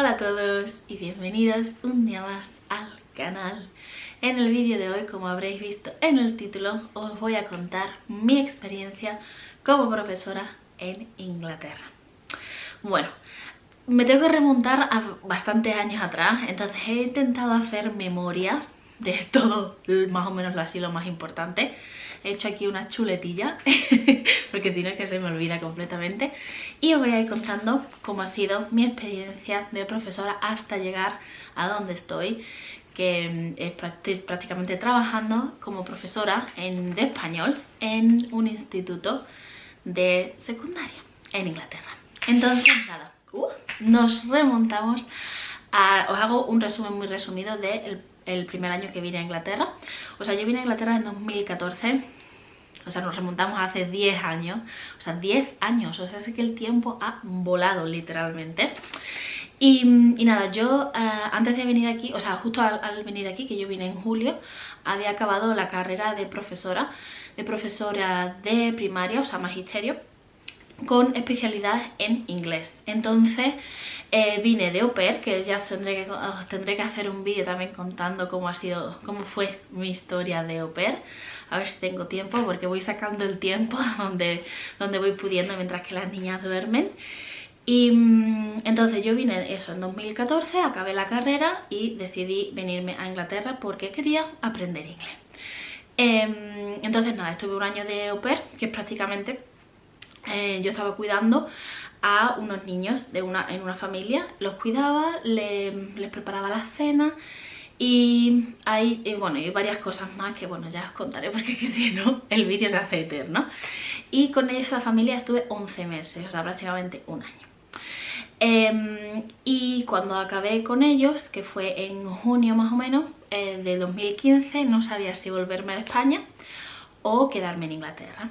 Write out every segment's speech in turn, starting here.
Hola a todos y bienvenidos un día más al canal. En el vídeo de hoy, como habréis visto en el título, os voy a contar mi experiencia como profesora en Inglaterra. Bueno, me tengo que remontar a bastantes años atrás, entonces he intentado hacer memoria de todo, más o menos así lo más importante. He hecho aquí una chuletilla, porque si no es que se me olvida completamente. Y os voy a ir contando cómo ha sido mi experiencia de profesora hasta llegar a donde estoy, que estoy prácticamente trabajando como profesora de español en un instituto de secundaria en Inglaterra. Entonces, nada, nos remontamos os hago un resumen muy resumido del primer año que vine a Inglaterra. O sea, yo vine a Inglaterra en 2014. O sea, nos remontamos hace 10 años. O sea, 10 años. O sea, es que el tiempo ha volado literalmente. Y nada, yo antes de venir aquí, o sea, justo al venir aquí, que yo vine en julio, había acabado la carrera de profesora de primaria, o sea, magisterio, con especialidad en inglés. Entonces vine de au pair, que ya os tendré que hacer un vídeo también contando cómo fue mi historia de au pair. A ver si tengo tiempo, porque voy sacando el tiempo donde voy pudiendo mientras que las niñas duermen. Y entonces yo vine eso en 2014, acabé la carrera y decidí venirme a Inglaterra porque quería aprender inglés. Entonces nada, estuve un año de au pair, que es prácticamente yo estaba cuidando a unos niños en una familia, los cuidaba, les preparaba la cena y bueno, y varias cosas más que bueno, ya os contaré porque es que si no el vídeo se hace eterno. Y con esa familia estuve 11 meses, o sea, prácticamente un año. Y cuando acabé con ellos, que fue en junio más o menos de 2015, no sabía si volverme a España o quedarme en Inglaterra.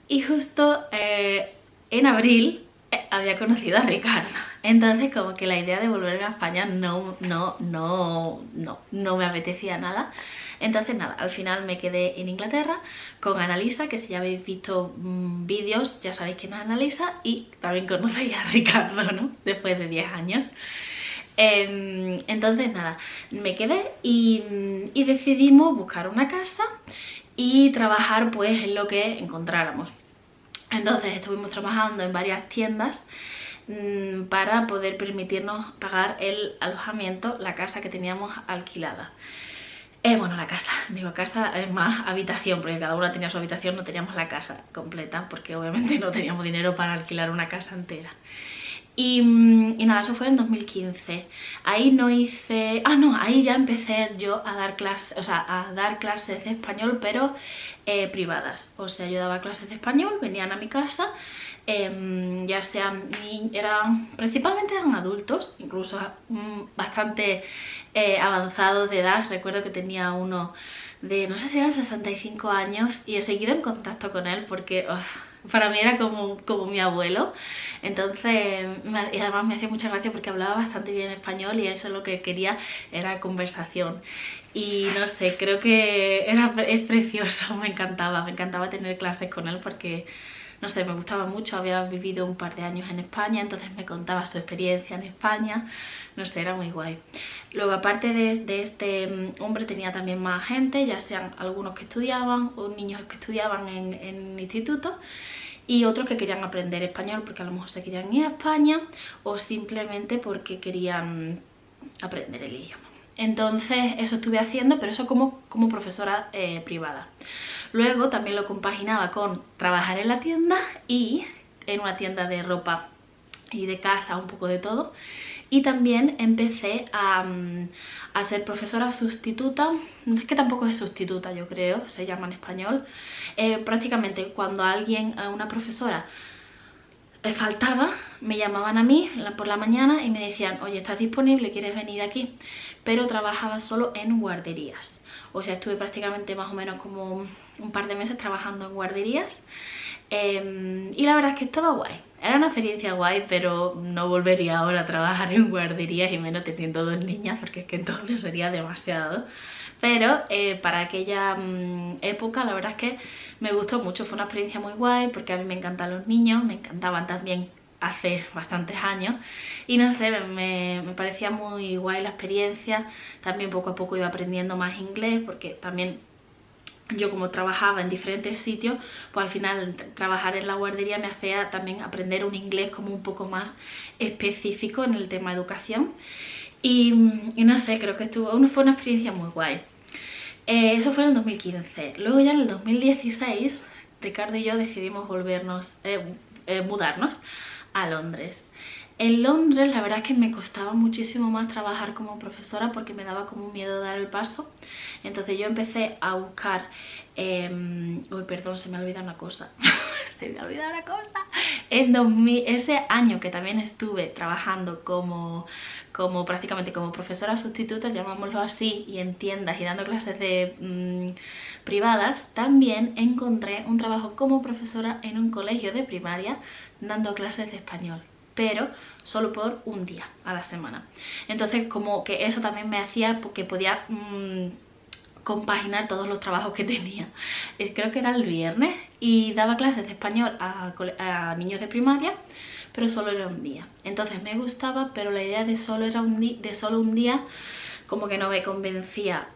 Y justo en abril había conocido a Ricardo. Entonces como que la idea de volverme a España no me apetecía nada. Entonces nada, al final me quedé en Inglaterra con Annalisa, que si ya habéis visto vídeos ya sabéis quién es Annalisa, y también conocéis a Ricardo, ¿no? Después de 10 años. Entonces nada, me quedé y decidimos buscar una casa y trabajar pues en lo que encontráramos. Entonces estuvimos trabajando en varias tiendas para poder permitirnos pagar el alojamiento, la casa que teníamos alquilada. Bueno, la casa, digo casa es más habitación, porque cada una tenía su habitación, no teníamos la casa completa, porque obviamente no teníamos dinero para alquilar una casa entera. Y nada, eso fue en 2015. Ahí no hice... no, ahí ya empecé yo a dar clases, o sea, a dar clases de español, pero privadas. O sea, yo daba clases de español, venían a mi casa, ya sean... principalmente eran adultos, incluso bastante avanzados de edad. Recuerdo que tenía uno de, no sé si eran 65 años, y he seguido en contacto con él porque... para mí era como mi abuelo. Entonces, y además me hacía mucha gracia porque hablaba bastante bien español y eso lo que quería era conversación. Y no sé, creo que es precioso, me encantaba tener clases con él porque, no sé, me gustaba mucho. Había vivido un par de años en España, entonces me contaba su experiencia en España, no sé, era muy guay. Luego, aparte de este hombre, tenía también más gente, ya sean algunos que estudiaban o niños que estudiaban en instituto, y otros que querían aprender español porque a lo mejor se querían ir a España o simplemente porque querían aprender el idioma. Entonces eso estuve haciendo, pero eso como profesora privada. Luego también lo compaginaba con trabajar en la tienda y en una tienda de ropa y de casa, un poco de todo. Y también empecé a ser profesora sustituta. Es que tampoco es sustituta, yo creo, se llama en español. Prácticamente cuando una profesora faltaba, me llamaban a mí por la mañana y me decían: oye, ¿estás disponible? ¿Quieres venir aquí? Pero trabajaba solo en guarderías. O sea, estuve prácticamente más o menos como un par de meses trabajando en guarderías. Y la verdad es que estaba guay. Era una experiencia guay, pero no volvería ahora a trabajar en guarderías, y menos teniendo 2 niñas, porque es que entonces sería demasiado. Pero para aquella época la verdad es que me gustó mucho, fue una experiencia muy guay porque a mí me encantan los niños, me encantaban también hace bastantes años y no sé, me parecía muy guay la experiencia. También poco a poco iba aprendiendo más inglés porque también yo como trabajaba en diferentes sitios, pues al final trabajar en la guardería me hacía también aprender un inglés como un poco más específico en el tema de educación y no sé, creo que fue una experiencia muy guay. Eso fue en el 2015. Luego ya en el 2016 Ricardo y yo decidimos mudarnos a Londres. En Londres la verdad es que me costaba muchísimo más trabajar como profesora porque me daba como miedo dar el paso. Entonces yo empecé a buscar... Uy, perdón, se me ha olvidado una cosa. Se me ha olvidado una cosa. Ese año que también estuve trabajando prácticamente como profesora sustituta, llamámoslo así, y en tiendas y dando clases privadas, también encontré un trabajo como profesora en un colegio de primaria dando clases de español, pero solo por un día a la semana. Entonces como que eso también me hacía que podía compaginar todos los trabajos que tenía. Creo que era el viernes y daba clases de español a niños de primaria, pero solo era un día. Entonces me gustaba, pero la idea de solo un día como que no me convencía.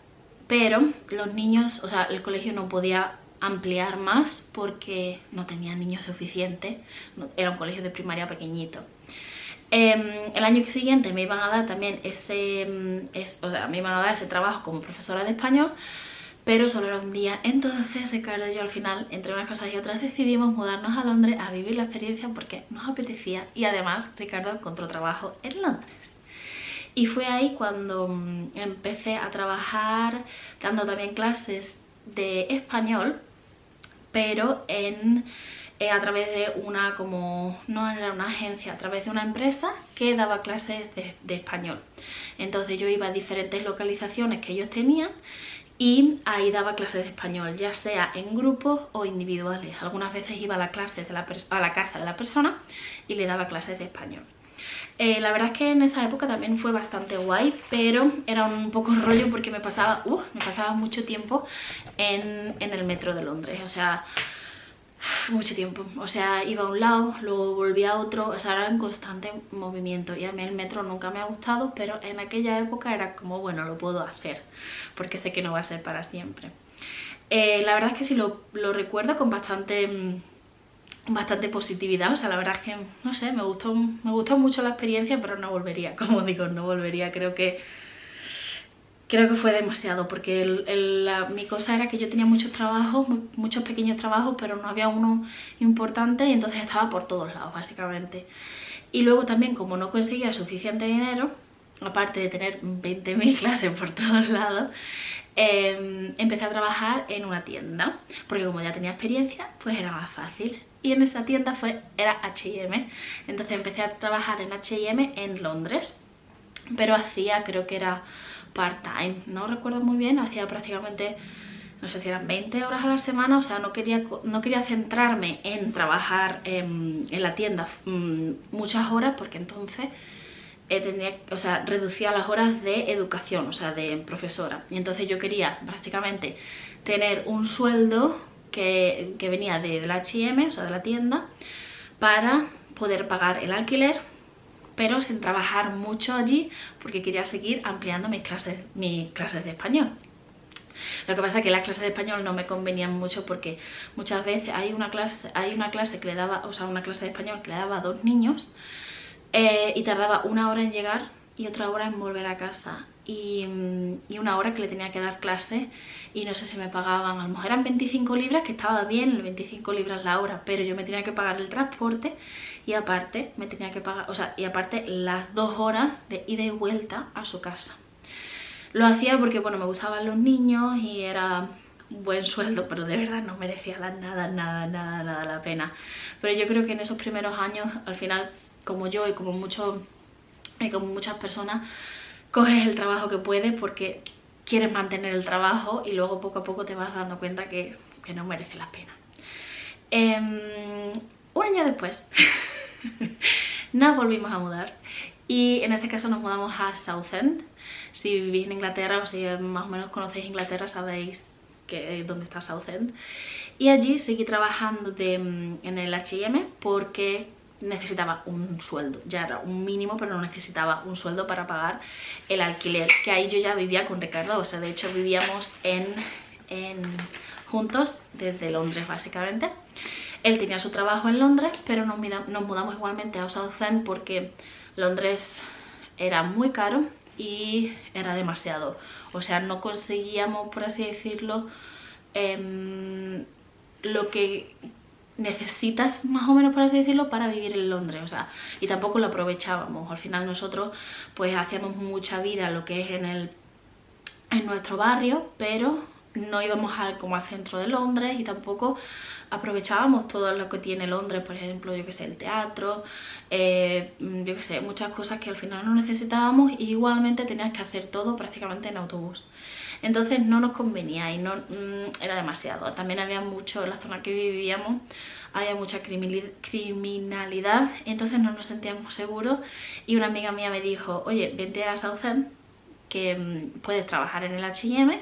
Pero los niños, o sea, el colegio no podía ampliar más porque no tenía niños suficientes. Era un colegio de primaria pequeñito. El año siguiente me iban a dar también me iban a dar ese trabajo como profesora de español, pero solo era un día. Entonces Ricardo y yo al final, entre unas cosas y otras, decidimos mudarnos a Londres a vivir la experiencia porque nos apetecía y además Ricardo encontró trabajo en Londres. Y fue ahí cuando empecé a trabajar dando también clases de español, pero a través de no era una agencia, a través de una empresa que daba clases de español. Entonces yo iba a diferentes localizaciones que ellos tenían y ahí daba clases de español, ya sea en grupos o individuales. Algunas veces iba a la casa de la persona y le daba clases de español. La verdad es que en esa época también fue bastante guay, pero era un poco rollo porque me pasaba mucho tiempo en el metro de Londres, o sea, mucho tiempo. O sea, iba a un lado, luego volvía a otro, o sea, era en constante movimiento y a mí el metro nunca me ha gustado, pero en aquella época era como, bueno, lo puedo hacer porque sé que no va a ser para siempre. La verdad es que sí lo recuerdo con bastante positividad, o sea, la verdad es que, no sé, me gustó mucho la experiencia, pero no volvería, como digo, no volvería. Creo que fue demasiado, porque mi cosa era que yo tenía muchos trabajos, muchos pequeños trabajos, pero no había uno importante y entonces estaba por todos lados, básicamente. Y luego también, como no conseguía suficiente dinero, aparte de tener 20.000 clases por todos lados, empecé a trabajar en una tienda, porque como ya tenía experiencia, pues era más fácil. Y en esa tienda era H&M, entonces empecé a trabajar en H&M en Londres, pero creo que era part-time, no recuerdo muy bien, hacía prácticamente, no sé si eran 20 horas a la semana, o sea, no quería centrarme en trabajar en la tienda muchas horas, porque entonces reducía las horas de educación, o sea, de profesora, y entonces yo quería prácticamente tener un sueldo que venía del H&M, o sea, de la tienda, para poder pagar el alquiler, pero sin trabajar mucho allí porque quería seguir ampliando mis clases de español. Lo que pasa es que las clases de español no me convenían mucho porque muchas veces hay una clase que le daba, o sea, una clase de español que le daba a 2 niños y tardaba 1 hora en llegar y otra hora en volver a casa y 1 hora que le tenía que dar clase y no sé si me pagaban, a lo mejor eran 25 libras, que estaba bien, 25 libras la hora, pero yo me tenía que pagar el transporte y aparte me tenía que pagar, o sea, y aparte las 2 horas de ida y vuelta a su casa. Lo hacía porque, bueno, me gustaban los niños y era un buen sueldo, pero de verdad no merecía nada la pena. Pero yo creo que en esos primeros años, al final, como yo y como muchas personas, coges el trabajo que puedes porque quieres mantener el trabajo y luego poco a poco te vas dando cuenta que no merece la pena. Un año después nos volvimos a mudar y en este caso nos mudamos a Southend. Si vivís en Inglaterra o si más o menos conocéis Inglaterra sabéis dónde está Southend. Y allí seguí trabajando en el H&M porque necesitaba un sueldo, ya era un mínimo, pero no necesitaba un sueldo para pagar el alquiler, que ahí yo ya vivía con Ricardo, o sea, de hecho vivíamos juntos desde Londres básicamente. Él tenía su trabajo en Londres, pero nos mudamos igualmente a Southend porque Londres era muy caro y era demasiado, o sea, no conseguíamos, por así decirlo, lo que necesitas más o menos, por así decirlo, para vivir en Londres, o sea, y tampoco lo aprovechábamos. Al final nosotros pues hacíamos mucha vida lo que es en nuestro barrio, pero no íbamos como al centro de Londres y tampoco aprovechábamos todo lo que tiene Londres, por ejemplo, yo que sé, el teatro, yo que sé, muchas cosas que al final no necesitábamos, y igualmente tenías que hacer todo prácticamente en autobús. Entonces no nos convenía y no era demasiado. También había mucho, en la zona que vivíamos, había mucha criminalidad, entonces no nos sentíamos seguros, y una amiga mía me dijo, oye, vente a Southend, que puedes trabajar en el H&M,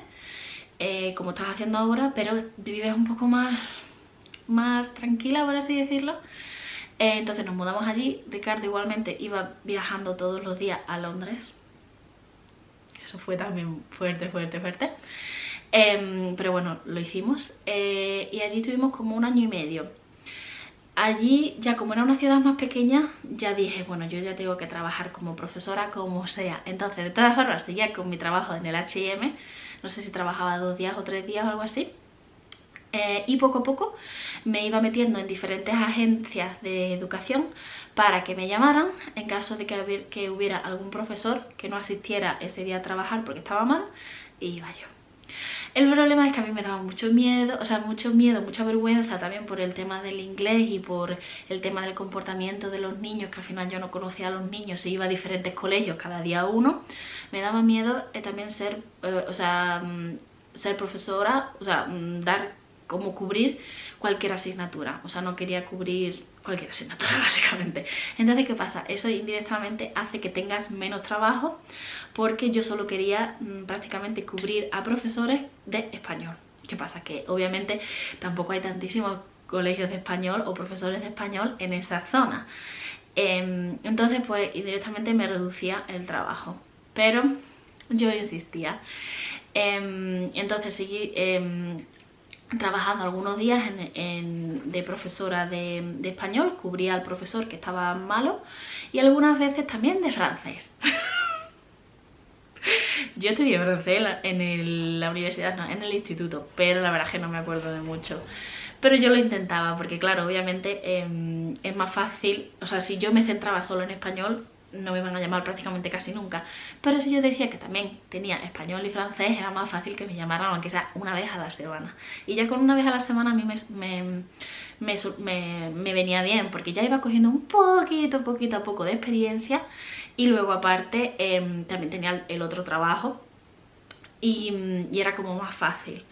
como estás haciendo ahora, pero vives un poco más tranquila, por así decirlo. Entonces nos mudamos allí. Ricardo igualmente iba viajando todos los días a Londres. Eso fue también fuerte. Pero bueno, lo hicimos. Y allí estuvimos como 1 año y medio. Allí, ya como era una ciudad más pequeña, ya dije, bueno, yo ya tengo que trabajar como profesora como sea. Entonces, de todas formas, seguía con mi trabajo en el H&M. No sé si trabajaba 2 días o 3 días o algo así. Y poco a poco me iba metiendo en diferentes agencias de educación para que me llamaran en caso de que hubiera algún profesor que no asistiera ese día a trabajar porque estaba mal, y iba yo. El problema es que a mí me daba mucho miedo, mucha vergüenza también por el tema del inglés y por el tema del comportamiento de los niños, que al final yo no conocía a los niños, iba a diferentes colegios cada día uno. Me daba miedo también ser profesora, o sea, cubrir cualquier asignatura, o sea, no quería cubrir cualquier asignatura básicamente. Entonces, ¿qué pasa? Eso indirectamente hace que tengas menos trabajo, porque yo solo quería prácticamente cubrir a profesores de español. ¿Qué pasa? Que obviamente tampoco hay tantísimos colegios de español o profesores de español en esa zona. Entonces, pues indirectamente me reducía el trabajo, pero yo insistía. Entonces seguí trabajando algunos días de profesora de español, cubría al profesor que estaba malo, y algunas veces también de francés. Yo estudié francés en la universidad, no, en el instituto, pero la verdad es que no me acuerdo de mucho. Pero yo lo intentaba porque, claro, obviamente es más fácil, o sea, si yo me centraba solo en español, no me iban a llamar prácticamente casi nunca. Pero si yo decía que también tenía español y francés, era más fácil que me llamaran, aunque sea una vez a la semana. Y ya con una vez a la semana a mí me venía bien, porque ya iba cogiendo un poquito a poco de experiencia. Y luego aparte también tenía el otro trabajo y era como más fácil.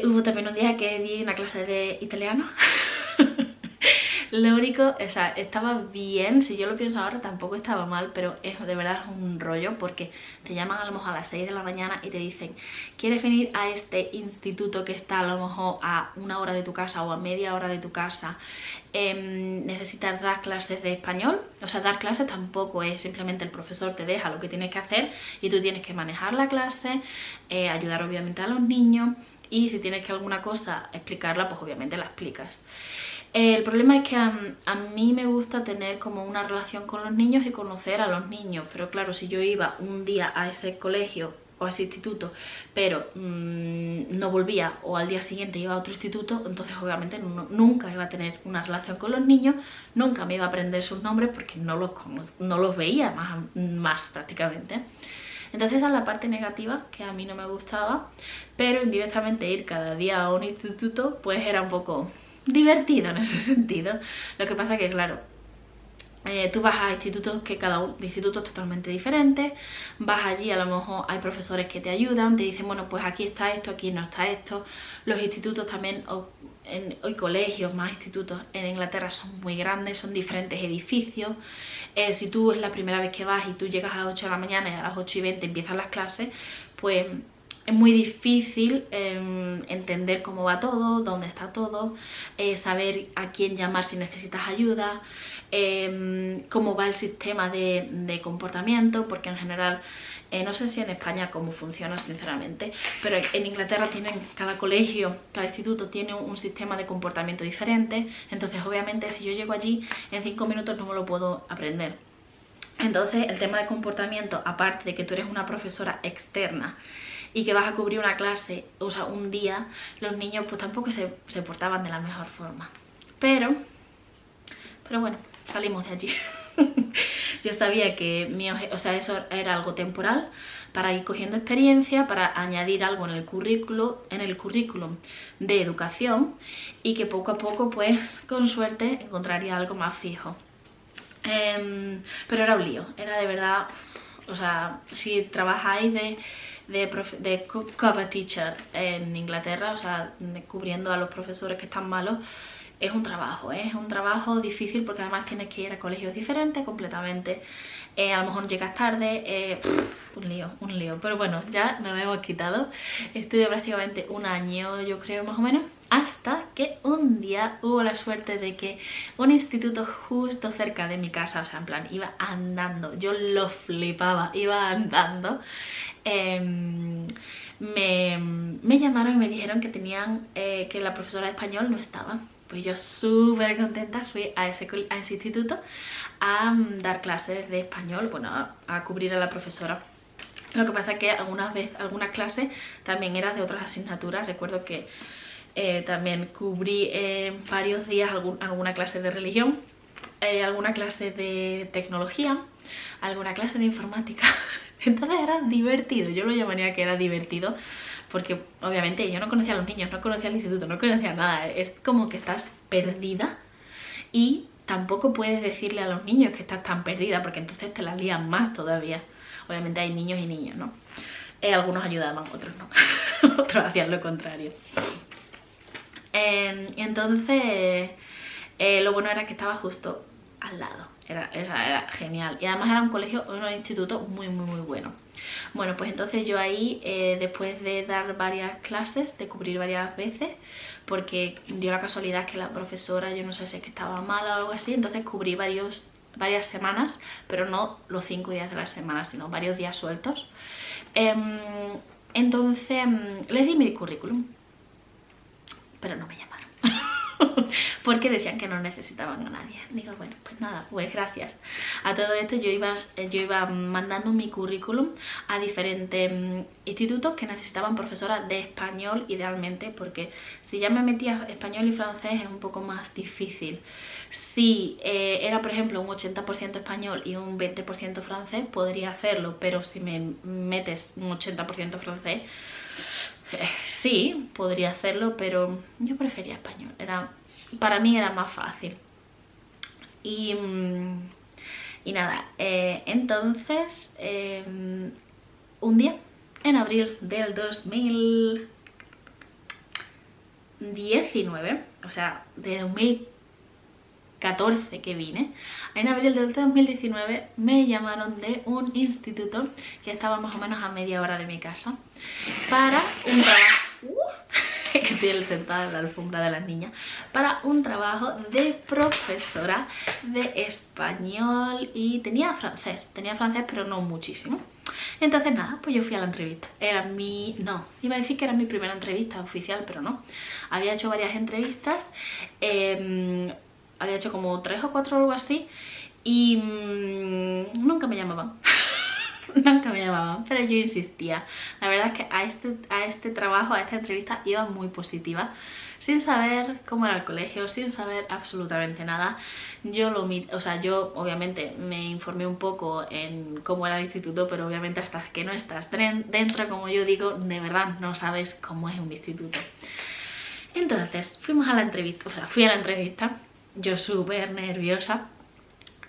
Hubo también un día que di una clase de italiano. Lo único, o sea, estaba bien, si yo lo pienso ahora tampoco estaba mal, pero de verdad es un rollo, porque te llaman a lo mejor a las 6 de la mañana y te dicen, ¿quieres venir a este instituto que está a lo mejor a 1 hora de tu casa o a media hora de tu casa? Necesitas dar clases de español. O sea, dar clases tampoco es simplemente el profesor te deja lo que tienes que hacer y tú tienes que manejar la clase, ayudar obviamente a los niños, y si tienes que alguna cosa explicarla, pues obviamente la explicas. El problema es que a mí me gusta tener como una relación con los niños y conocer a los niños, pero claro, si yo iba un día a ese colegio o a ese instituto, pero no volvía, o al día siguiente iba a otro instituto, entonces obviamente nunca iba a tener una relación con los niños, nunca me iba a aprender sus nombres porque no los veía más prácticamente. Entonces esa es la parte negativa que a mí no me gustaba, pero indirectamente ir cada día a un instituto pues era un poco divertido en ese sentido. Lo que pasa que, claro, tú vas a institutos que cada uno de institutos totalmente diferentes, vas allí, a lo mejor hay profesores que te ayudan, te dicen, bueno, pues aquí está esto, aquí no está esto. Los institutos también, hay colegios, más institutos en Inglaterra son muy grandes, son diferentes edificios. Si tú es la primera vez que vas y tú llegas a las 8 de la mañana y a las 8:20 empiezan las clases, pues es muy difícil entender cómo va todo, dónde está todo, saber a quién llamar si necesitas ayuda, cómo va el sistema de comportamiento, porque en general, no sé si en España cómo funciona sinceramente, pero en Inglaterra tienen, cada colegio, cada instituto tiene un sistema de comportamiento diferente, entonces obviamente si yo llego allí en 5 minutos no me lo puedo aprender. Entonces el tema de comportamiento, aparte de que tú eres una profesora externa y que vas a cubrir una clase, o sea, un día, los niños pues tampoco se portaban de la mejor forma. Pero bueno, salimos de allí. Yo sabía que eso era algo temporal, para ir cogiendo experiencia, para añadir algo en el currículum de educación, y que poco a poco, pues, con suerte, encontraría algo más fijo. Pero era un lío, era de verdad, o sea, si trabajáis de cover teacher en Inglaterra, o sea, cubriendo a los profesores que están malos, es un trabajo difícil, porque además tienes que ir a colegios diferentes completamente, a lo mejor llegas tarde, un lío, pero bueno, ya nos lo hemos quitado. Estuve prácticamente un año, yo creo, más o menos, hasta que un día hubo la suerte de que un instituto justo cerca de mi casa, o sea, en plan, iba andando, yo lo flipaba, iba andando, me llamaron y me dijeron que tenían, que la profesora de español no estaba. Pues yo súper contenta fui a ese instituto a dar clases de español, bueno, a cubrir a la profesora. Lo que pasa es que algunas clases también eran de otras asignaturas. Recuerdo que también cubrí varios días alguna clase de religión, alguna clase de tecnología, alguna clase de informática. Entonces era divertido, yo lo llamaría que era divertido, porque obviamente yo no conocía a los niños, no conocía el instituto, no conocía nada. Es como que estás perdida y tampoco puedes decirle a los niños que estás tan perdida, porque entonces te la lían más todavía. Obviamente hay niños y niños, ¿no? Algunos ayudaban, otros no. Otros hacían lo contrario. Entonces, lo bueno era que estaba justo al lado. Era genial. Y además era un instituto muy bueno. Bueno, pues entonces yo ahí, después de dar varias clases, de cubrir varias veces, porque dio la casualidad que la profesora, yo no sé si es que estaba mala o algo así, entonces cubrí varias semanas, pero no los 5 días de la semana, sino varios días sueltos. Entonces les di mi currículum, pero no me llamaron. Porque decían que no necesitaban a nadie. Digo, bueno, pues nada, pues gracias. A todo esto yo iba mandando mi currículum a diferentes institutos que necesitaban profesoras de español, idealmente, porque si ya me metía español y francés es un poco más difícil. Si era, por ejemplo, un 80% español y un 20% francés, podría hacerlo, pero si me metes un 80% francés, sí, podría hacerlo, pero yo prefería español. Para mí era más fácil. Y nada, entonces, un día, en abril del 2019, o sea, de 2014 que vine, en abril del 2019 me llamaron de un instituto que estaba más o menos a media hora de mi casa para un trabajo... que estoy sentada en la alfombra de las niñas, para un trabajo de profesora de español, y tenía francés pero no muchísimo. Entonces nada, pues yo fui a la entrevista. Iba a decir que era mi primera entrevista oficial, pero no. Había hecho varias entrevistas, había hecho como 3 o 4 o algo así, y nunca me llamaban. Nunca me llamaban, pero yo insistía. La verdad es que a este trabajo, a esta entrevista, iba muy positiva, sin saber cómo era el colegio, sin saber absolutamente nada. Yo obviamente me informé un poco en cómo era el instituto, pero obviamente hasta que no estás dentro, como yo digo, de verdad no sabes cómo es un instituto. Entonces fui a la entrevista, yo súper nerviosa.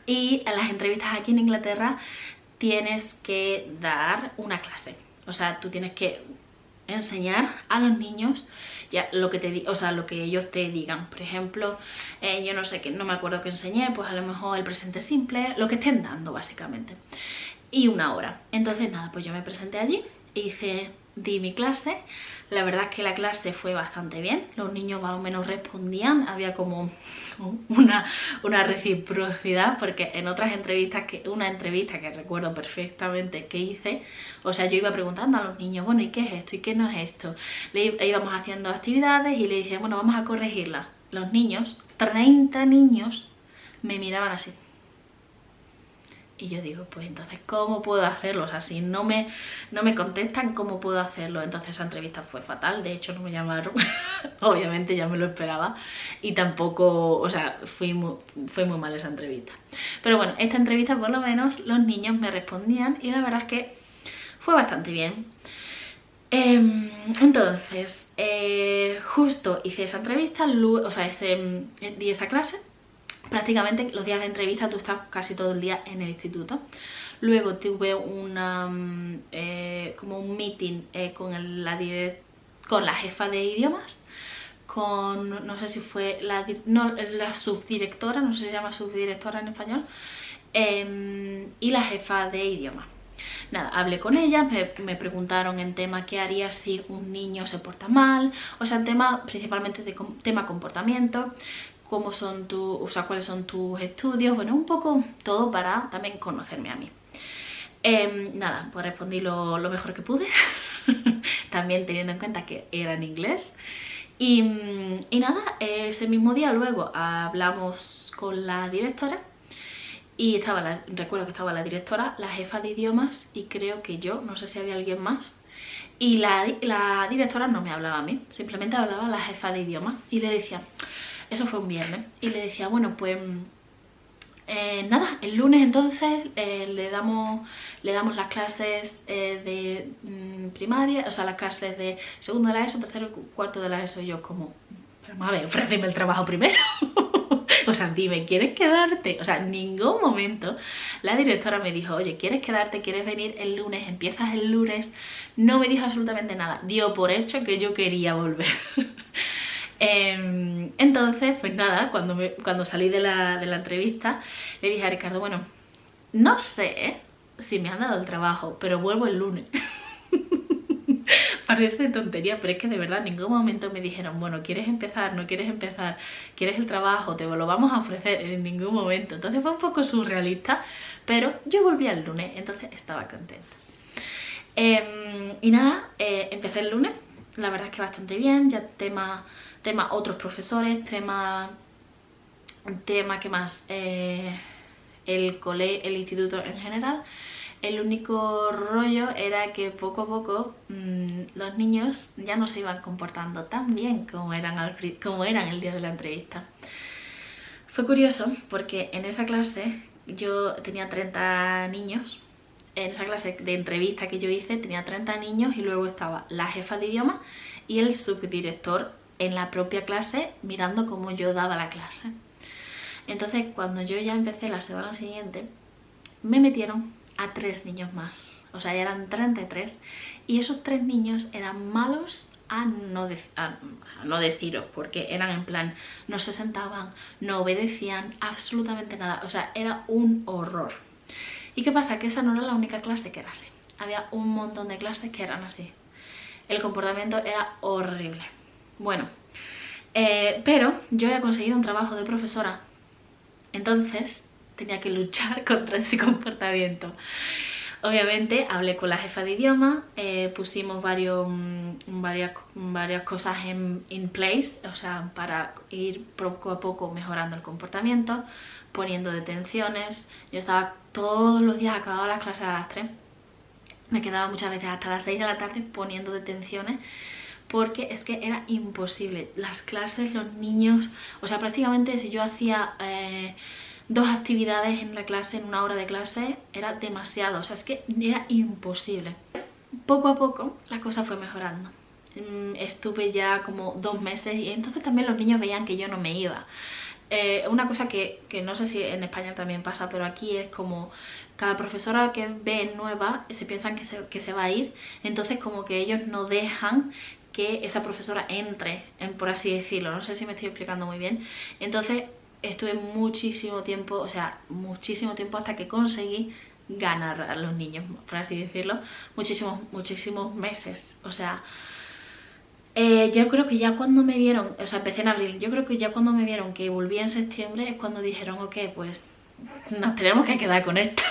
Y en las entrevistas aquí en Inglaterra tienes que dar una clase, o sea, tú tienes que enseñar a los niños ya lo que lo que ellos te digan. Por ejemplo, yo no sé, no me acuerdo qué enseñé, pues a lo mejor el presente simple, lo que estén dando básicamente, y 1 hora. Entonces nada, pues yo me presenté allí, hice di mi clase. La verdad es que la clase fue bastante bien, los niños más o menos respondían, había como una reciprocidad, porque en otras entrevistas, una entrevista que recuerdo perfectamente que hice, o sea, yo iba preguntando a los niños, bueno, ¿y qué es esto? ¿Y qué no es esto? Íbamos haciendo actividades y le decía, bueno, vamos a corregirlas. Los niños, 30 niños, me miraban así. Y yo digo, pues entonces, ¿cómo puedo hacerlo? O sea, si no me contestan, ¿cómo puedo hacerlo? Entonces esa entrevista fue fatal, de hecho no me llamaron, obviamente ya me lo esperaba. Y tampoco, o sea, fue muy mal esa entrevista. Pero bueno, esta entrevista por lo menos los niños me respondían y la verdad es que fue bastante bien. Entonces, justo hice esa entrevista, o sea, di esa clase. Prácticamente los días de entrevista tú estás casi todo el día en el instituto. Luego tuve como un meeting con la jefa de idiomas, no sé si fue la subdirectora, no sé si se llama subdirectora en español, y la jefa de idiomas. Nada, hablé con ellas, me preguntaron en tema qué haría si un niño se porta mal, o sea, en tema principalmente de tema comportamiento, cuáles son tus estudios, bueno, un poco todo para también conocerme a mí. Nada, pues respondí lo mejor que pude, también teniendo en cuenta que era en inglés. Y nada, ese mismo día luego hablamos con la directora y recuerdo que estaba la directora, la jefa de idiomas y creo que yo, no sé si había alguien más. Y la directora no me hablaba a mí, simplemente hablaba a la jefa de idiomas y le decía, eso fue un viernes, y le decía, bueno, pues nada, el lunes entonces le damos las clases de primaria, o sea, las clases de segundo de la ESO, tercero y cuarto de la ESO. Y yo como, pero a ver, ofréceme el trabajo primero. O sea, dime, ¿quieres quedarte? O sea, en ningún momento la directora me dijo, oye, ¿quieres quedarte? ¿Quieres venir el lunes? ¿Empiezas el lunes? No me dijo absolutamente nada, dio por hecho que yo quería volver. Entonces, pues nada, cuando salí de la entrevista, le dije a Ricardo, bueno, no sé si me han dado el trabajo, pero vuelvo el lunes. Parece tontería, pero es que de verdad en ningún momento me dijeron, bueno, ¿quieres empezar? ¿No quieres empezar? ¿Quieres el trabajo? Te lo vamos a ofrecer, en ningún momento. Entonces fue un poco surrealista, pero yo volví el lunes, entonces estaba contenta. Y nada, empecé el lunes, la verdad es que bastante bien, ya tema otros profesores, tema que más, el instituto en general. El único rollo era que poco a poco los niños ya no se iban comportando tan bien como eran el día de la entrevista. Fue curioso porque en esa clase yo tenía 30 niños. En esa clase de entrevista que yo hice tenía 30 niños y luego estaba la jefa de idioma y el subdirector en la propia clase mirando cómo yo daba la clase. Entonces cuando yo ya empecé la semana siguiente me metieron a 3 niños más, o sea, ya eran 33 y esos 3 niños eran malos a no deciros, porque eran en plan, no se sentaban, no obedecían absolutamente nada, o sea, era un horror. ¿Y qué pasa? Que esa no era la única clase que era así, había un montón de clases que eran así, el comportamiento era horrible. Bueno, pero yo había conseguido un trabajo de profesora, entonces tenía que luchar contra ese comportamiento. Obviamente hablé con la jefa de idioma, pusimos varias cosas en place, o sea, para ir poco a poco mejorando el comportamiento, poniendo detenciones. Yo estaba todos los días, acababa las clases a las 3, me quedaba muchas veces hasta las 6 de la tarde poniendo detenciones, porque es que era imposible. Las clases, los niños, o sea, prácticamente si yo hacía 2 actividades en la clase, en una hora de clase, era demasiado, o sea, es que era imposible. Poco a poco la cosa fue mejorando. Estuve ya como 2 meses y entonces también los niños veían que yo no me iba. Una cosa que no sé si en España también pasa, pero aquí es como cada profesora que ve nueva se piensan que se va a ir, entonces como que ellos no dejan que esa profesora entre, por así decirlo, no sé si me estoy explicando muy bien. Entonces estuve muchísimo tiempo, o sea, muchísimo tiempo hasta que conseguí ganar a los niños, por así decirlo, muchísimos meses. O sea, yo creo que ya cuando me vieron, o sea, empecé en abril, yo creo que ya cuando me vieron que volví en septiembre es cuando dijeron, ok, pues nos tenemos que quedar con esta,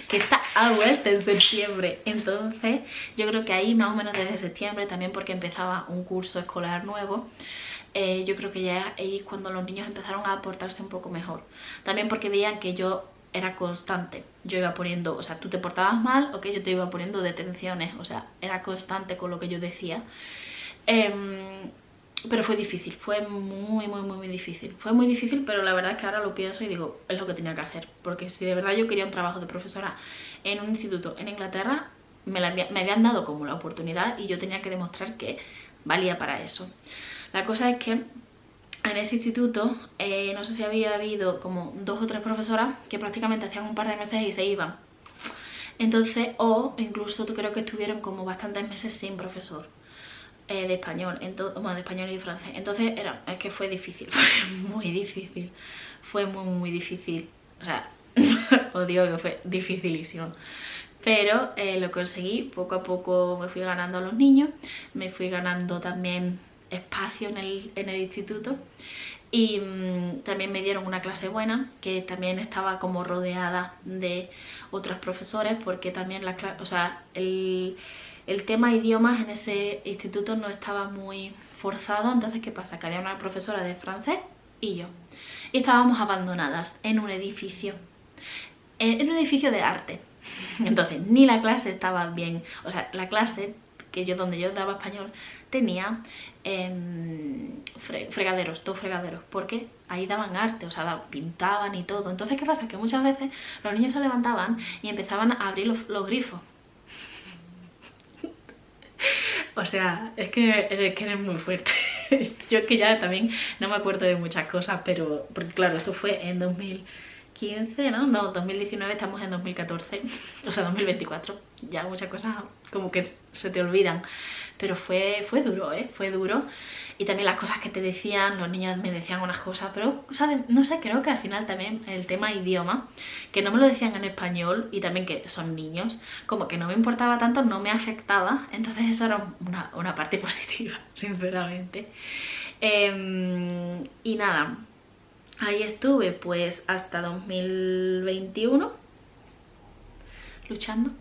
que está a vuelta en septiembre. Entonces yo creo que ahí más o menos desde septiembre, también porque empezaba un curso escolar nuevo, yo creo que ya ahí es cuando los niños empezaron a portarse un poco mejor. También porque veían que yo era constante, yo iba poniendo, o sea, tú te portabas mal, ok, yo te iba poniendo detenciones, o sea, era constante con lo que yo decía. Pero fue difícil, fue muy difícil. Fue muy difícil, pero la verdad es que ahora lo pienso y digo, es lo que tenía que hacer. Porque si de verdad yo quería un trabajo de profesora en un instituto en Inglaterra, me habían dado como la oportunidad y yo tenía que demostrar que valía para eso. La cosa es que en ese instituto, no sé si había habido como 2 o 3 profesoras que prácticamente hacían un par de meses y se iban. Entonces, o incluso creo que estuvieron como bastantes meses sin profesor de español, bueno, de español y francés. Entonces es que fue difícil, fue muy difícil, fue muy difícil. O sea, os digo que fue dificilísimo. Pero lo conseguí, poco a poco me fui ganando a los niños, me fui ganando también espacio en el instituto y también me dieron una clase buena, que también estaba como rodeada de otros profesores, porque también o sea, el tema idiomas en ese instituto no estaba muy forzado. Entonces, ¿qué pasa? Que había una profesora de francés y yo, y estábamos abandonadas en un edificio de arte. Entonces, ni la clase estaba bien, o sea, la clase donde yo daba español tenía fregaderos, 2 fregaderos, porque ahí daban arte, o sea, pintaban y todo. Entonces, ¿qué pasa? Que muchas veces los niños se levantaban y empezaban a abrir los grifos. O sea, es que eres muy fuerte. Yo es que ya también no me acuerdo de muchas cosas, pero porque claro, eso fue en 2015, ¿no? No, 2019, estamos en 2014, o sea, 2024. Ya muchas cosas como que se te olvidan. Pero fue duro, ¿eh? Fue duro. Y también las cosas que te decían, los niños me decían unas cosas, pero, ¿sabes? No sé, creo que al final también el tema idioma, que no me lo decían en español y también que son niños, como que no me importaba tanto, no me afectaba. Entonces eso era una parte positiva, sinceramente. Y nada, ahí estuve pues hasta 2021 luchando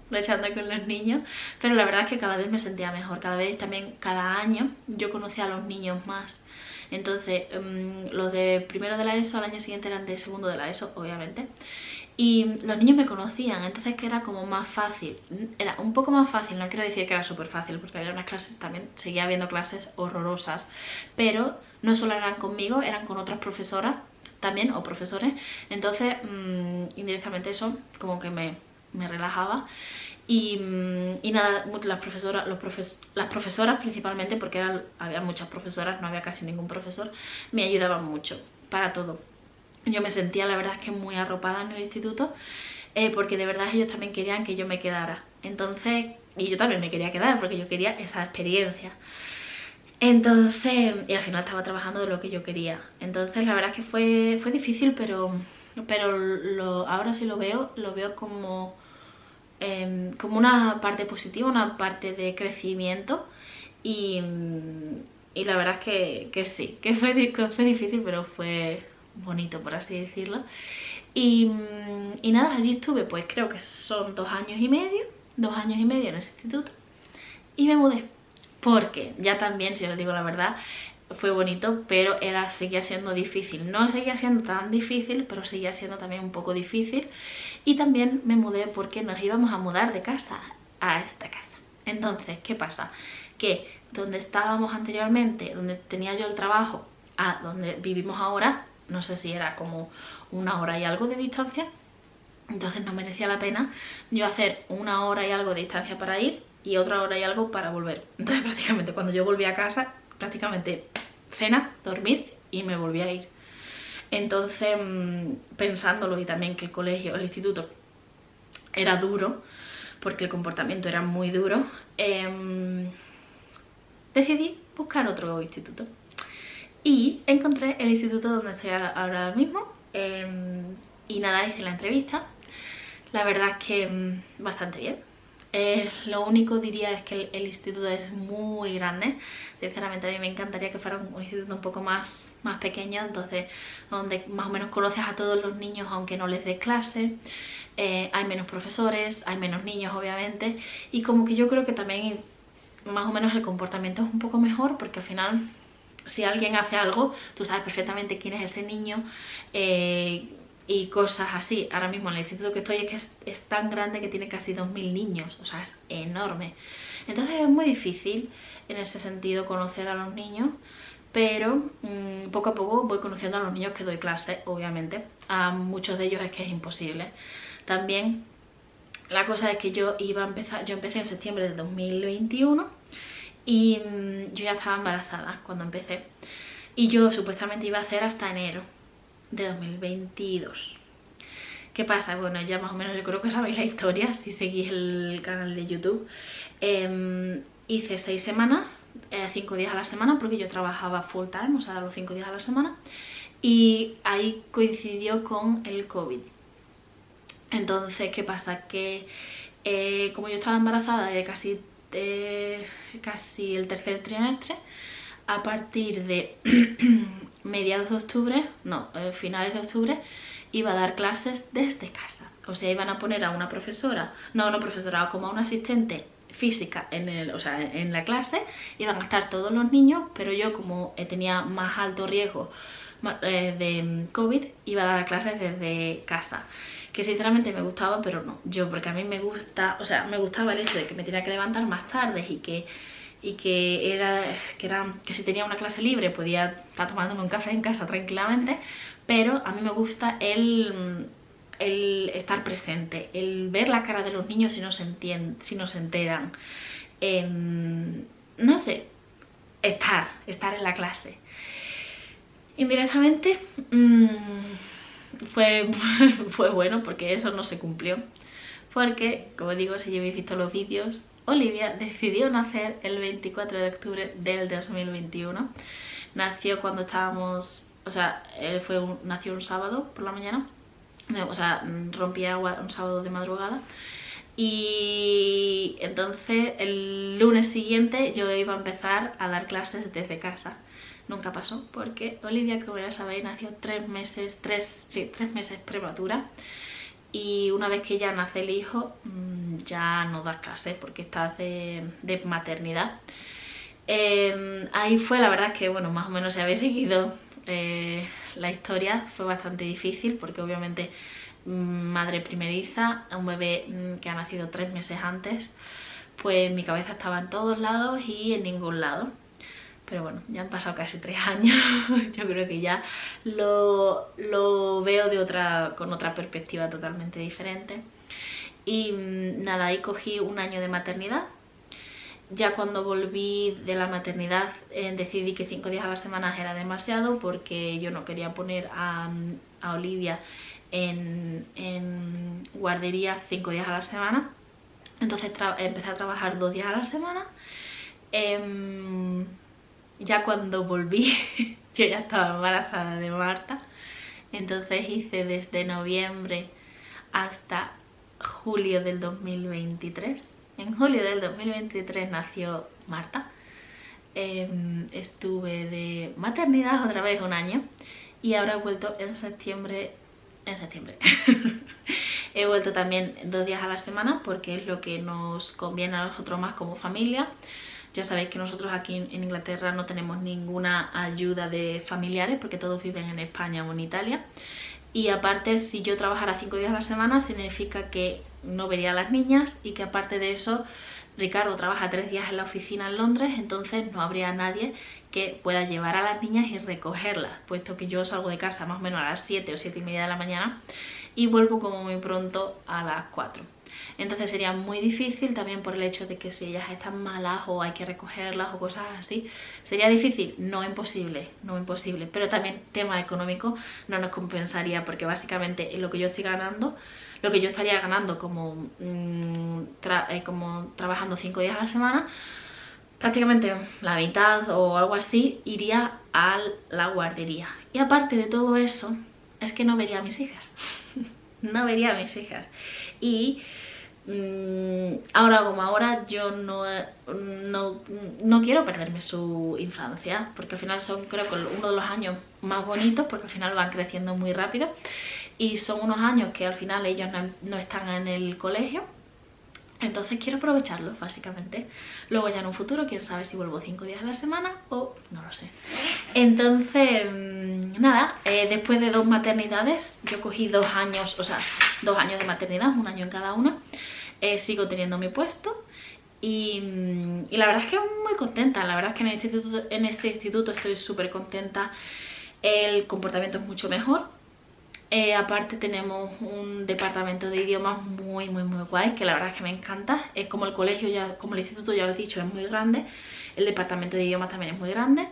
con los niños, pero la verdad es que cada vez me sentía mejor, cada año yo conocía a los niños más. Entonces los de primero de la ESO al año siguiente eran de segundo de la ESO, obviamente, y los niños me conocían, entonces que era como más fácil, era un poco más fácil, no quiero decir que era súper fácil, porque había unas clases también, seguía habiendo clases horrorosas, pero no solo eran conmigo, eran con otras profesoras también, o profesores. Entonces indirectamente eso como que me relajaba. Y nada, las profesoras principalmente, porque había muchas profesoras, no había casi ningún profesor, me ayudaban mucho para todo. Yo me sentía, la verdad, es que muy arropada en el instituto, porque de verdad ellos también querían que yo me quedara. Entonces, y yo también me quería quedar porque yo quería esa experiencia. Entonces, y al final estaba trabajando de lo que yo quería. Entonces la verdad es que fue difícil, pero ahora sí lo veo como una parte positiva, una parte de crecimiento. Y la verdad es que sí, que fue difícil, pero fue bonito, por así decirlo. Y nada, allí estuve, pues creo que son 2 años y medio, 2 años y medio en ese instituto, y me mudé. Porque ya también, si os digo la verdad, fue bonito, pero seguía siendo difícil. No seguía siendo tan difícil, pero seguía siendo también un poco difícil. Y también me mudé porque nos íbamos a mudar de casa a esta casa. Entonces, ¿qué pasa? Que donde estábamos anteriormente, donde tenía yo el trabajo, a donde vivimos ahora, no sé si era como 1 hora y algo de distancia. Entonces no merecía la pena yo hacer 1 hora y algo de distancia para ir y 1 hora y algo para volver. Entonces prácticamente cuando yo volví a casa, prácticamente cena, dormir y me volví a ir. Entonces, pensándolo, y también que el instituto era duro, porque el comportamiento era muy duro, decidí buscar otro instituto. Y encontré el instituto donde estoy ahora mismo, y nada, hice la entrevista. La verdad es que bastante bien. Lo único diría es que el instituto es muy grande. Sinceramente a mí me encantaría que fuera un instituto un poco más pequeño, entonces donde más o menos conoces a todos los niños aunque no les des clase. Hay menos profesores, hay menos niños obviamente, y como que yo creo que también más o menos el comportamiento es un poco mejor, porque al final si alguien hace algo, tú sabes perfectamente quién es ese niño, y cosas así. Ahora mismo en el instituto que estoy es que es tan grande que tiene casi 2000 niños, o sea, es enorme. Entonces es muy difícil en ese sentido conocer a los niños, pero poco a poco voy conociendo a los niños que doy clase, obviamente. A muchos de ellos es que es imposible. También la cosa es que yo empecé en septiembre de 2021 y yo ya estaba embarazada cuando empecé. Y yo supuestamente iba a hacer hasta enero de 2022. ¿Qué pasa? Bueno, ya más o menos yo creo que sabéis la historia si seguís el canal de YouTube. Hice 6 semanas, 5 días a la semana, porque yo trabajaba full time, o sea, los 5 días a la semana. Y ahí coincidió con el COVID. Entonces, ¿qué pasa? Que como yo estaba embarazada de casi el tercer trimestre, a partir de mediados de octubre, no, finales de octubre, iba a dar clases desde casa. O sea, iban a poner a una profesora, no profesora, como a una asistente física en la clase, iban a estar todos los niños, pero yo como tenía más alto riesgo de COVID, iba a dar clases desde casa. Que sinceramente me gustaba, pero no, porque a mí me gusta, o sea, me gustaba el hecho de que me tenía que levantar más tarde y que si tenía una clase libre podía estar tomándome un café en casa tranquilamente, pero a mí me gusta el estar presente, el ver la cara de los niños si no se enteran, no sé, estar en la clase. Indirectamente fue bueno, porque eso no se cumplió, porque, como digo, si ya habéis visto los vídeos, Olivia decidió nacer el 24 de octubre del 2021. Nació cuando estábamos, o sea, nació un sábado por la mañana, o sea, rompía agua un sábado de madrugada, y entonces el lunes siguiente yo iba a empezar a dar clases desde casa. Nunca pasó, porque Olivia, como ya sabéis, nació 3 meses prematura, y una vez que ya nace el hijo ya no da clases porque está de maternidad. Ahí fue, la verdad es que, bueno, más o menos si habéis seguido la historia, fue bastante difícil, porque obviamente madre primeriza, un bebé que ha nacido 3 meses antes, pues mi cabeza estaba en todos lados y en ningún lado. Pero bueno, ya han pasado casi 3 años, yo creo que ya lo veo con otra perspectiva totalmente diferente. Y nada, ahí cogí un año de maternidad. Ya cuando volví de la maternidad decidí que 5 días a la semana era demasiado, porque yo no quería poner a Olivia en guardería 5 días a la semana. Entonces empecé a trabajar 2 días a la semana. Ya cuando volví yo ya estaba embarazada de Marta, entonces hice desde noviembre hasta julio del 2023. En julio del 2023 nació Marta. Estuve de maternidad otra vez un año, y ahora he vuelto en septiembre. He vuelto también 2 días a la semana, porque es lo que nos conviene a nosotros más como familia. Ya sabéis que nosotros aquí en Inglaterra no tenemos ninguna ayuda de familiares, porque todos viven en España o en Italia. Y aparte, si yo trabajara 5 días a la semana, significa que no vería a las niñas, y que aparte de eso, Ricardo trabaja 3 días en la oficina en Londres, entonces no habría nadie que pueda llevar a las niñas y recogerlas, puesto que yo salgo de casa más o menos a las 7 o 7 y media de la mañana y vuelvo como muy pronto a las 4. Entonces sería muy difícil, también por el hecho de que si ellas están malas o hay que recogerlas o cosas así, sería difícil, no imposible, pero también tema económico no nos compensaría, porque básicamente lo que yo estoy ganando, lo que yo estaría ganando como trabajando 5 días a la semana, prácticamente la mitad o algo así iría a la guardería. Y aparte de todo eso, es que no vería a mis hijas. no vería a mis hijas. Y ahora como ahora yo no quiero perderme su infancia, porque al final son, creo que uno de los años más bonitos, porque al final van creciendo muy rápido y son unos años que al final ellos no están en el colegio. Entonces quiero aprovecharlos, básicamente. Luego ya en un futuro, quién sabe si vuelvo 5 días a la semana o no lo sé. Entonces, nada, después de 2 maternidades, yo cogí 2 años, o sea, 2 años de maternidad, 1 año en cada una. Sigo teniendo mi puesto y la verdad es que muy contenta. La verdad es que en este instituto estoy súper contenta. El comportamiento es mucho mejor. Aparte tenemos un departamento de idiomas muy guay, que la verdad es que me encanta. Es como el colegio, como el instituto ya lo he dicho, es muy grande. El departamento de idiomas también es muy grande.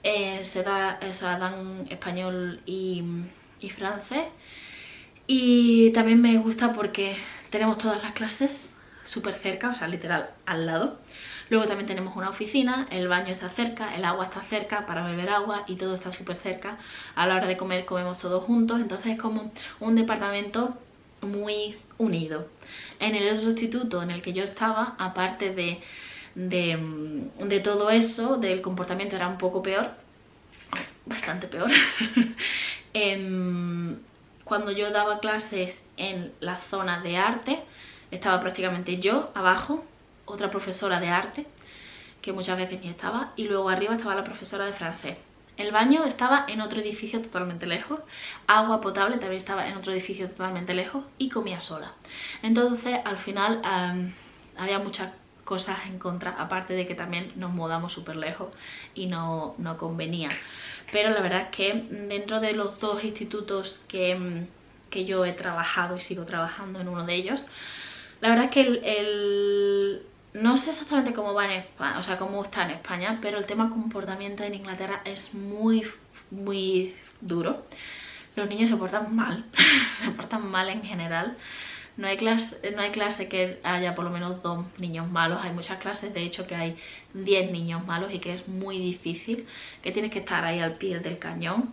Dan español y francés. Y también me gusta porque tenemos todas las clases súper cerca, o sea, literal al lado. Luego también tenemos una oficina, el baño está cerca, el agua está cerca para beber agua y todo está súper cerca. A la hora de comer comemos todos juntos, entonces es como un departamento muy unido. En el otro instituto en el que yo estaba, aparte de todo eso, del comportamiento era un poco peor, bastante peor. Cuando yo daba clases en la zona de arte, estaba prácticamente yo abajo, otra profesora de arte, que muchas veces ni estaba, y luego arriba estaba la profesora de francés. El baño estaba en otro edificio totalmente lejos, agua potable también estaba en otro edificio totalmente lejos y comía sola. Entonces al final había muchas cosas en contra, aparte de que también nos mudamos súper lejos y no convenía. Pero la verdad es que dentro de los 2 institutos que yo he trabajado y sigo trabajando en uno de ellos, la verdad es que no sé exactamente cómo va en España, o sea, cómo está en España, pero el tema comportamiento en Inglaterra es muy duro. Los niños se portan mal, se portan mal en general. No hay clase que haya por lo menos 2 niños malos. Hay muchas clases, de hecho, que hay 10 niños malos y que es muy difícil, que tienes que estar ahí al pie del cañón.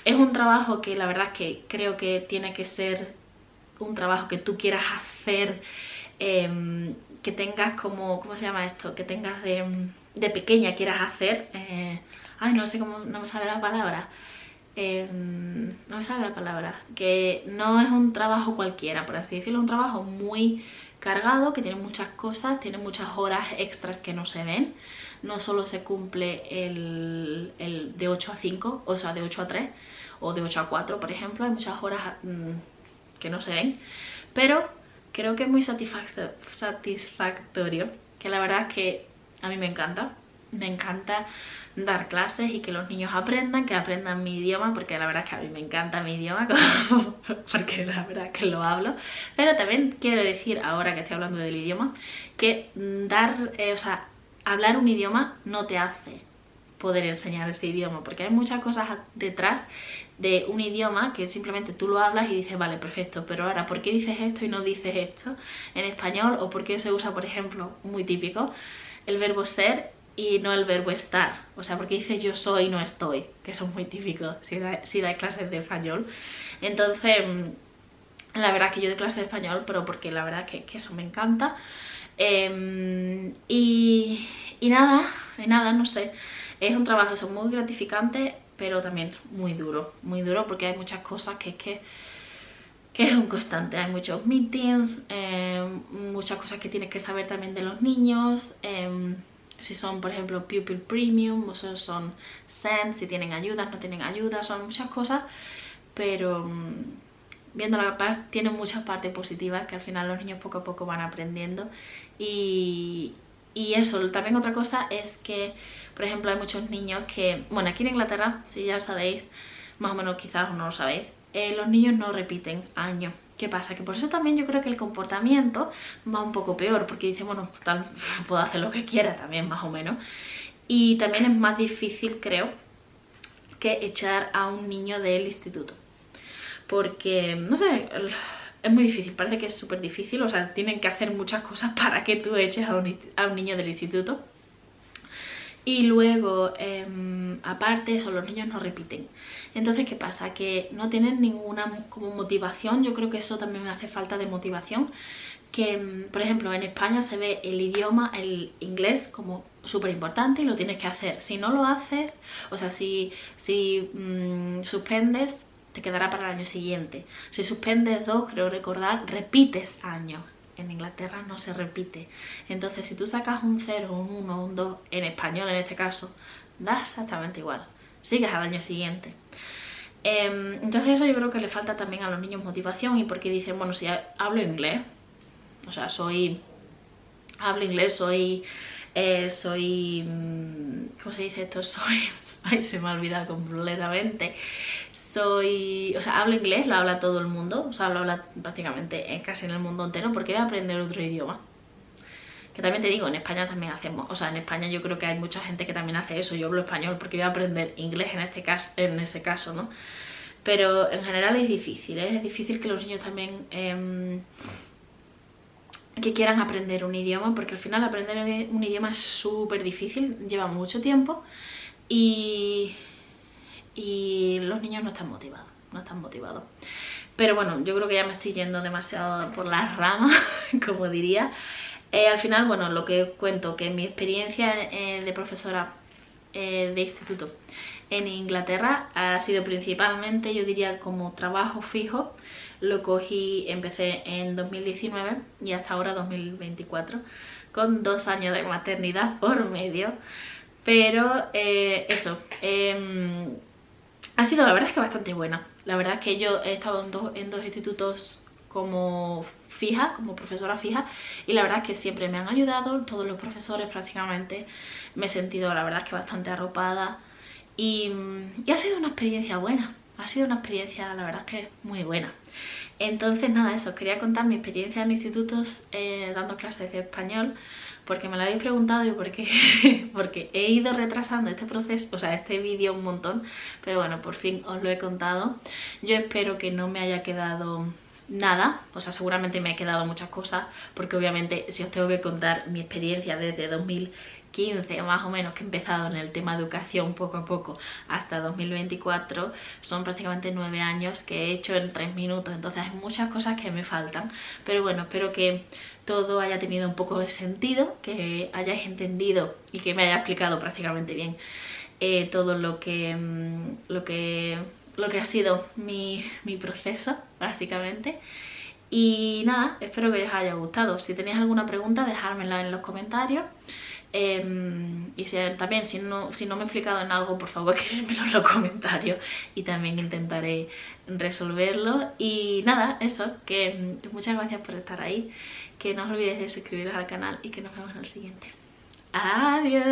Es un trabajo que la verdad es que creo que tiene que ser un trabajo que tú quieras hacer, que tengas como, ¿cómo se llama esto? Que tengas de pequeña quieras hacer. Ay, no sé cómo, no me sale la palabra. No me sale la palabra. Que no es un trabajo cualquiera, por así decirlo. Es un trabajo muy cargado, que tiene muchas cosas, tiene muchas horas extras que no se ven. No solo se cumple el de 8 a 5, o sea, de 8 a 3 o de 8 a 4, por ejemplo. Hay muchas horas que no se ven, pero creo que es muy satisfactorio, que la verdad es que a mí me encanta dar clases y que los niños aprendan, que aprendan mi idioma, porque la verdad es que a mí me encanta mi idioma, porque la verdad es que lo hablo. Pero también quiero decir, ahora que estoy hablando del idioma, que hablar un idioma no te hace poder enseñar ese idioma, porque hay muchas cosas detrás de un idioma que simplemente tú lo hablas y dices, vale, perfecto, pero ahora, ¿por qué dices esto y no dices esto en español? O por qué se usa, por ejemplo, muy típico, el verbo ser y no el verbo estar. O sea, porque dices yo soy y no estoy, que eso es muy típico si da clases de español. Entonces, la verdad es que yo doy clases de español, pero porque la verdad es que eso me encanta. Y nada, no sé. Es un trabajo eso, muy gratificante, pero también muy duro porque hay muchas cosas que es un constante. Hay muchos meetings, muchas cosas que tienes que saber también de los niños. Si son, por ejemplo, Pupil Premium, o sea, son SEND, si tienen ayudas, no tienen ayudas, son muchas cosas, pero viendo la parte, tiene muchas partes positivas que al final los niños poco a poco van aprendiendo. Y eso, también otra cosa es que, por ejemplo, hay muchos niños que, bueno, aquí en Inglaterra, si ya sabéis, más o menos quizás no lo sabéis, los niños no repiten año. ¿Qué pasa? Que por eso también yo creo que el comportamiento va un poco peor, porque dice, bueno, total, puedo hacer lo que quiera también, más o menos. Y también es más difícil, creo, que echar a un niño del instituto. Porque, no sé, es muy difícil, parece que es súper difícil, o sea, tienen que hacer muchas cosas para que tú eches a un niño del instituto. Y luego, aparte eso, los niños no repiten. Entonces, ¿qué pasa? Que no tienen ninguna como motivación. Yo creo que eso también me hace falta de motivación. Que, por ejemplo, en España se ve el idioma, el inglés, como súper importante y lo tienes que hacer. Si no lo haces, o sea, si suspendes, te quedará para el año siguiente. Si suspendes 2, creo recordar, repites año. En Inglaterra no se repite. Entonces, si tú sacas un 0, un 1, un 2, en español en este caso, da exactamente igual. Sigues al año siguiente. Entonces eso yo creo que le falta también a los niños motivación, y porque dicen, bueno, si hablo inglés, o sea, hablo inglés, ¿cómo se dice esto? Ay, se me ha olvidado completamente. O sea, hablo inglés, lo habla todo el mundo, o sea, lo habla prácticamente casi en el mundo entero, porque voy a aprender otro idioma. Que también te digo, en España también hacemos, o sea, en España yo creo que hay mucha gente que también hace eso. Yo hablo español porque voy a aprender inglés en ese caso, ¿no? Pero en general es difícil, ¿eh? Es difícil que los niños también que quieran aprender un idioma, porque al final aprender un idioma es súper difícil, lleva mucho tiempo y los niños no están motivados. Pero bueno, yo creo que ya me estoy yendo demasiado por las ramas, como diría. Al final, bueno, lo que cuento, que mi experiencia de profesora de instituto en Inglaterra ha sido principalmente, yo diría, como trabajo fijo. Lo cogí, empecé en 2019 y hasta ahora 2024, con 2 años de maternidad por medio. Pero eso, ha sido, la verdad es que bastante buena. La verdad es que yo he estado en dos institutos como fija, como profesora fija, y la verdad es que siempre me han ayudado, todos los profesores prácticamente. Me he sentido, la verdad es que bastante arropada, y ha sido una experiencia buena. Ha sido una experiencia, la verdad es que muy buena. Entonces nada, eso, quería contar mi experiencia en institutos dando clases de español, porque me lo habéis preguntado y porque he ido retrasando este proceso, o sea, este vídeo un montón, pero bueno, por fin os lo he contado. Yo espero que no me haya quedado nada, o sea, seguramente me ha quedado muchas cosas, porque obviamente si os tengo que contar mi experiencia desde 2015 más o menos, que he empezado en el tema educación poco a poco, hasta 2024, son prácticamente 9 años que he hecho en 3 minutos, entonces hay muchas cosas que me faltan, pero bueno, espero que todo haya tenido un poco de sentido, que hayáis entendido y que me haya explicado prácticamente bien todo lo que ha sido mi proceso, básicamente. Y nada, espero que os haya gustado. Si tenéis alguna pregunta, dejármela en los comentarios. Y también, si no me he explicado en algo, por favor, escríbemelo en los comentarios y también intentaré resolverlo. Y nada, eso, que muchas gracias por estar ahí, que no os olvidéis de suscribiros al canal y que nos vemos en el siguiente. ¡Adiós!